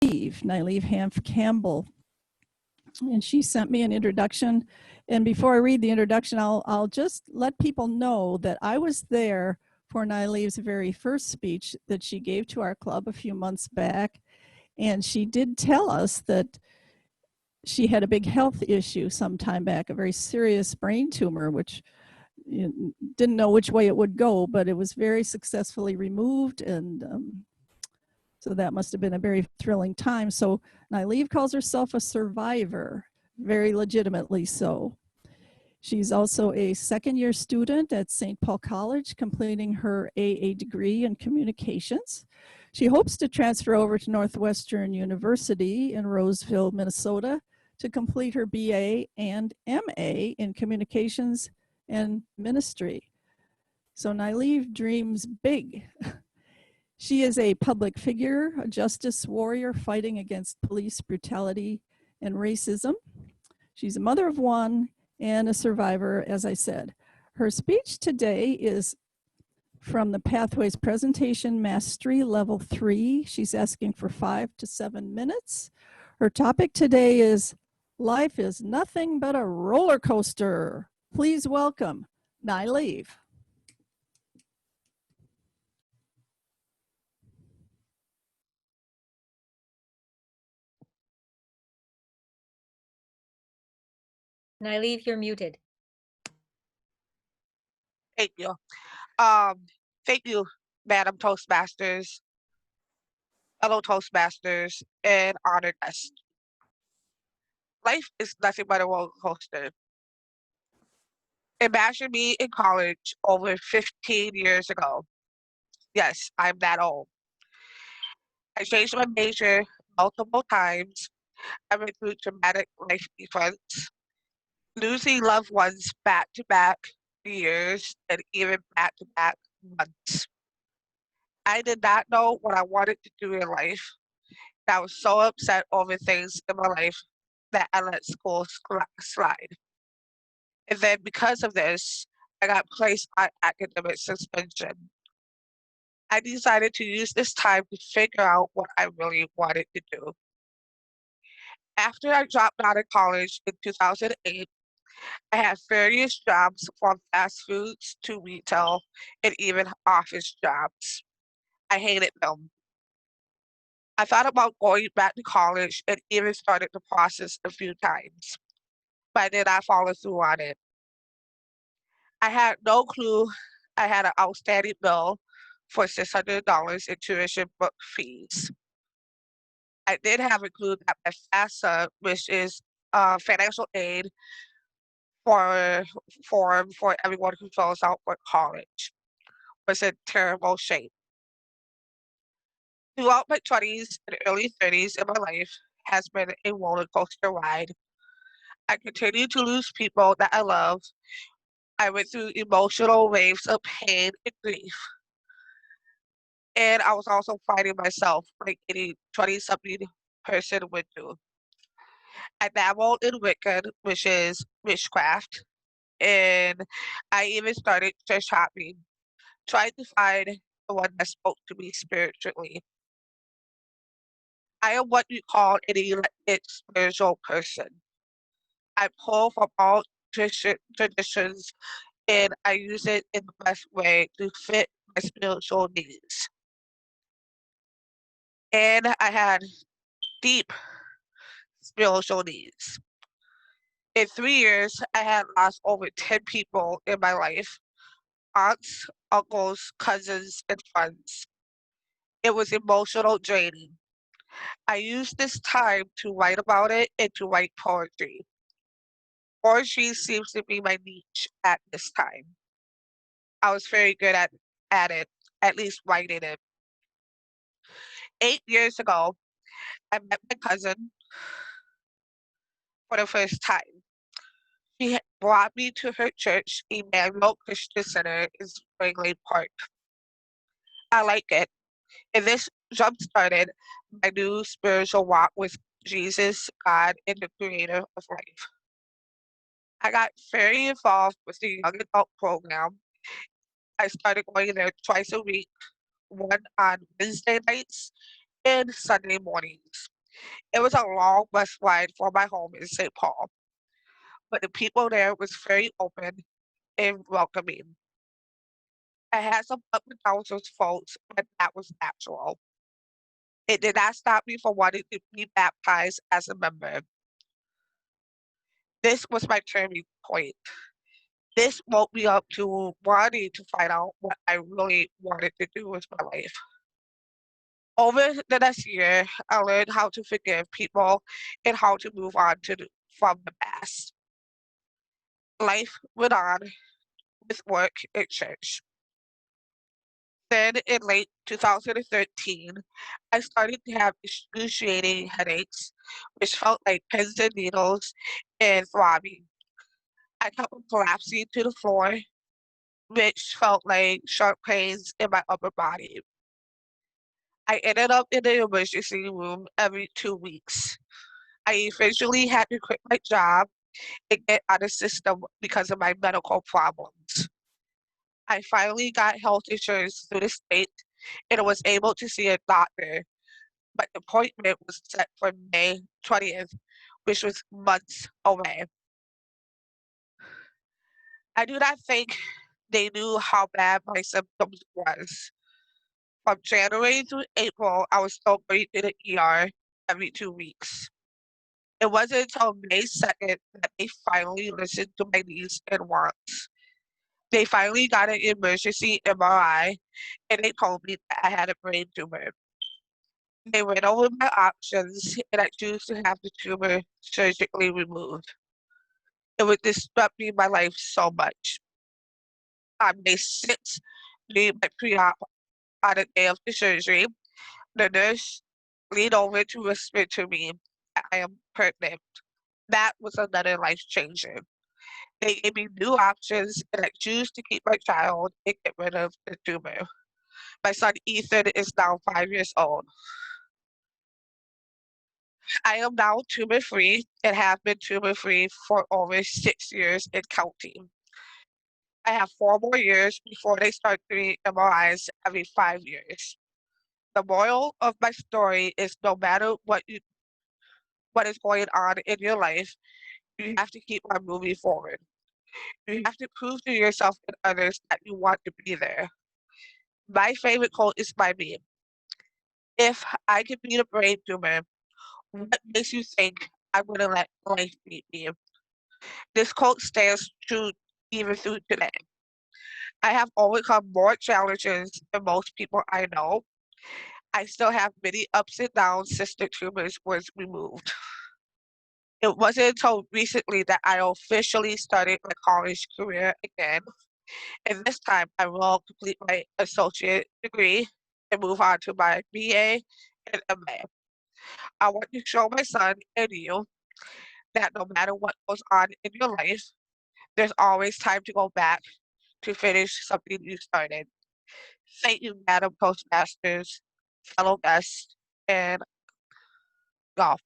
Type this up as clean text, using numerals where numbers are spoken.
Nyleave Hanf Campbell. And she sent me an introduction. And before I read the introduction, I'll just let people know that I was there for Nyleave's very first speech that she gave to our club a few months back. And she did tell us that she had a big health issue some time back, a very serious brain tumor, which didn't know which way it would go, but it was very successfully removed. And so that must have been a very thrilling time. So Nyleave calls herself a survivor, very legitimately so. She's also a second-year student at St. Paul College, completing her AA degree in communications. She hopes to transfer over to Northwestern University in Roseville, Minnesota, to complete her BA and MA in communications and ministry. So Nyleave dreams big. She is a public figure, a justice warrior fighting against police brutality and racism. She's a mother of one and a survivor, as I said. Her speech today is from the Pathways Presentation Mastery Level 3. She's asking for 5 to 7 minutes. Her topic today is Life is Nothing But a Roller Coaster. Please welcome Nyleave. Nyleave, you're muted. Thank you. Thank you, Madam Toastmasters, fellow Toastmasters, and honored guests. Life is nothing but a roller coaster. Imagine me in college over 15 years ago. Yes, I'm that old. I changed my major multiple times. I went through traumatic life events, losing loved ones back-to-back years and even back-to-back months. I did not know what I wanted to do in life. I was so upset over things in my life that I let school slide. And then because of this, I got placed on academic suspension. I decided to use this time to figure out what I really wanted to do. After I dropped out of college in 2008, I had various jobs from fast foods to retail and even office jobs. I hated them. I thought about going back to college and even started the process a few times, but I did not follow through on it. I had no clue I had an outstanding bill for $600 in tuition book fees. I did have a clue that my FAFSA, which is financial aid for everyone who fills out for college, was in terrible shape. Throughout my 20s and early 30s in my life has been a roller coaster ride. I continue to lose people that I love. I went through emotional waves of pain and grief. And I was also fighting myself like any 20-something person would do. I dabbled in Wiccan, which is witchcraft, and I even started church hopping, trying to find the one that spoke to me spiritually. I am what you call an eclectic spiritual person. I pull from all traditions and I use it in the best way to fit my spiritual needs. And I had deep spiritual needs. In 3 years, I had lost over 10 people in my life, aunts, uncles, cousins, and friends. It was emotional draining. I used this time to write about it and to write poetry. Poetry seems to be my niche at this time. I was very good at it, at least writing it. 8 years ago, I met my cousin for the first time. She brought me to her church, Emmanuel Christian Center in Spring Lake Park. I like it, and this jump-started my new spiritual walk with Jesus, God, and the creator of life. I got very involved with the young adult program. I started going there twice a week, one on Wednesday nights and Sunday mornings. It was a long bus ride from my home in St. Paul, but the people there was very open and welcoming. I had some up and downs with folks, but that was natural. It did not stop me from wanting to be baptized as a member. This was my turning point. This woke me up to wanting to find out what I really wanted to do with my life. Over the next year, I learned how to forgive people and how to move on from the past. Life went on with work and church. Then in late 2013, I started to have excruciating headaches, which felt like pins and needles and throbbing. I kept collapsing to the floor, which felt like sharp pains in my upper body. I ended up in the emergency room every 2 weeks. I eventually had to quit my job and get out of the system because of my medical problems. I finally got health insurance through the state and was able to see a doctor, but the appointment was set for May 20th, which was months away. I do not think they knew how bad my symptoms was. From January through April, I was still going to the ER every 2 weeks. It wasn't until May 2nd that they finally listened to my needs and wants. They finally got an emergency MRI and they told me that I had a brain tumor. They went over my options and I choose to have the tumor surgically removed. It would disrupt my life so much. On May 6th, during my pre-op on the day of the surgery, the nurse leaned over to whisper to me that I am pregnant. That was another life changer. They gave me new options and I choose to keep my child and get rid of the tumor. My son Ethan is now 5 years old. I am now tumor free and have been tumor free for over 6 years and counting. I have 4 more years before they start doing MRIs every 5 years. The moral of my story is no matter what is going on in your life, you have to keep on moving forward. You have to prove to yourself and others that you want to be there. My favorite quote is by me. If I could beat a brain tumor, what makes you think I'm going to let life beat me? This quote stands true even through today. I have overcome more challenges than most people I know. I still have many ups and downs since the tumors was removed. It wasn't until recently that I officially started my college career again, and this time I will complete my associate degree and move on to my BA and MA. I want to show my son and you that no matter what goes on in your life, there's always time to go back to finish something you started. Thank you, Madam Toastmasters, fellow guests, and golf.